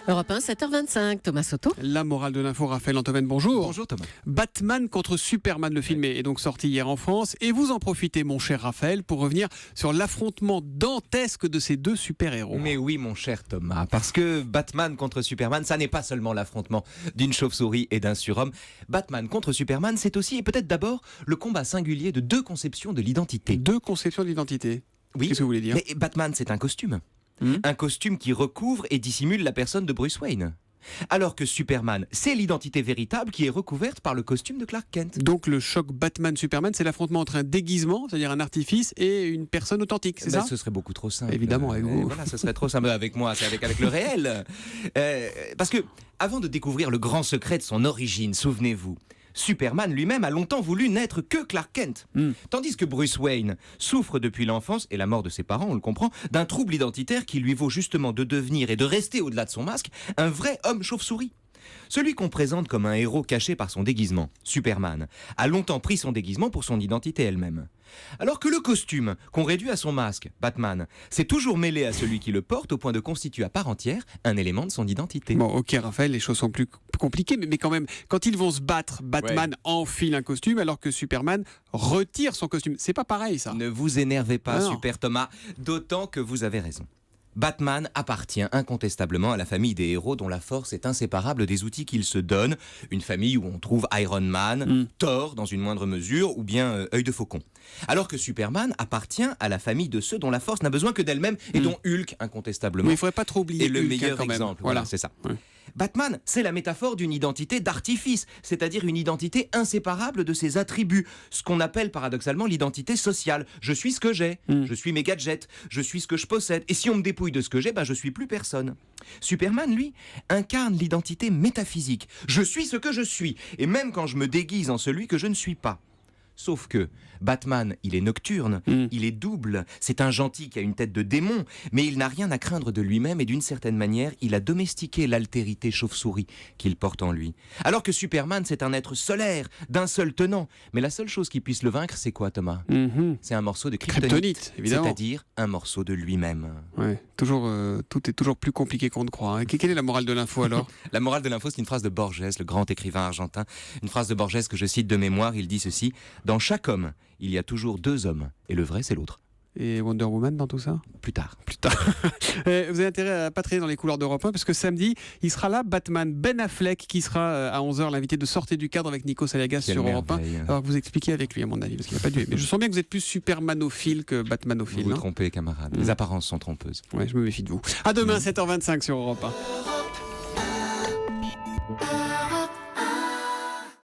Europe 1, 7h25, Thomas Soto. La morale de l'info, Raphaël Antoven, bonjour. Bonjour Thomas. Batman contre Superman, le film est donc sorti hier en France. Et vous en profitez, mon cher Raphaël, pour revenir sur l'affrontement dantesque de ces deux super-héros. Mais oui, mon cher Thomas, parce que Batman contre Superman, ça n'est pas seulement l'affrontement d'une chauve-souris et d'un surhomme. Batman contre Superman, c'est aussi et peut-être d'abord le combat singulier de deux conceptions de l'identité. Deux conceptions d'identité. Oui, Qu'est-ce que vous voulez dire? mais Batman, c'est un costume. Un costume qui recouvre et dissimule la personne de Bruce Wayne. Alors que Superman, c'est l'identité véritable qui est recouverte par le costume de Clark Kent. Donc le choc Batman-Superman, c'est l'affrontement entre un déguisement, c'est-à-dire un artifice, et une personne authentique, c'est ça? Ce serait beaucoup trop simple. Évidemment, avec vous. Voilà, ce serait trop simple avec moi, c'est avec le réel. Parce que, avant de découvrir le grand secret de son origine, souvenez-vous, Superman lui-même a longtemps voulu n'être que Clark Kent. Tandis que Bruce Wayne souffre depuis l'enfance, et la mort de ses parents, on le comprend, d'un trouble identitaire qui lui vaut justement de devenir et de rester au-delà de son masque un vrai homme chauve-souris. Celui qu'on présente comme un héros caché par son déguisement, Superman, a longtemps pris son déguisement pour son identité elle-même. Alors que le costume, qu'on réduit à son masque, Batman, s'est toujours mêlé à celui qui le porte au point de constituer à part entière un élément de son identité. Bon, ok Raphaël, les choses sont plus compliquées, mais quand même, quand ils vont se battre, Batman enfile un costume alors que Superman retire son costume. C'est pas pareil ça. Ne vous énervez pas, Non. Super Thomas, d'autant que vous avez raison. Batman appartient incontestablement à la famille des héros dont la force est inséparable des outils qu'ils se donnent. Une famille où on trouve Iron Man, Thor dans une moindre mesure, ou bien Œil de Faucon. Alors que Superman appartient à la famille de ceux dont la force n'a besoin que d'elle-même et dont Hulk, incontestablement, Mais il faudrait pas trop oublier est le Hulk, meilleur quand même. exemple. Voilà, C'est ça. Ouais. Batman, c'est la métaphore d'une identité d'artifice, c'est-à-dire une identité inséparable de ses attributs, ce qu'on appelle paradoxalement l'identité sociale. Je suis ce que j'ai, je suis mes gadgets, je suis ce que je possède, et si on me dépouille de ce que j'ai, je suis plus personne. Superman, lui, incarne l'identité métaphysique. Je suis ce que je suis, et même quand je me déguise en celui que je ne suis pas. Sauf que Batman, il est nocturne, il est double, c'est un gentil qui a une tête de démon, mais il n'a rien à craindre de lui-même et d'une certaine manière, il a domestiqué l'altérité chauve-souris qu'il porte en lui. Alors que Superman, c'est un être solaire, d'un seul tenant. Mais la seule chose qui puisse le vaincre, c'est quoi, Thomas? C'est un morceau de Kryptonite, évidemment. c'est-à-dire un morceau de lui-même. Ouais, toujours, tout est toujours plus compliqué qu'on ne croit. Hein. Quelle est la morale de l'info alors? La morale de l'info, c'est une phrase de Borges, le grand écrivain argentin. Une phrase de Borges que je cite de mémoire, il dit ceci: dans chaque homme, il y a toujours deux hommes, et le vrai, c'est l'autre. Et Wonder Woman dans tout ça? Plus tard. Vous avez intérêt à pas traîner dans les couloirs d'Europe 1 parce que samedi, il sera là, Batman, Ben Affleck, qui sera à 11h l'invité de Sortez du cadre avec Nico Salagas Quelle sur Europe 1. merveille. Alors que vous expliquez avec lui, à mon avis, parce qu'il n'a pas dû. Mais je sens bien que vous êtes plus Supermanophile que Batmanophile. Vous vous non trompez, camarades. Les apparences sont trompeuses. Ouais, je me méfie de vous. À demain, 7h25 sur Europe 1.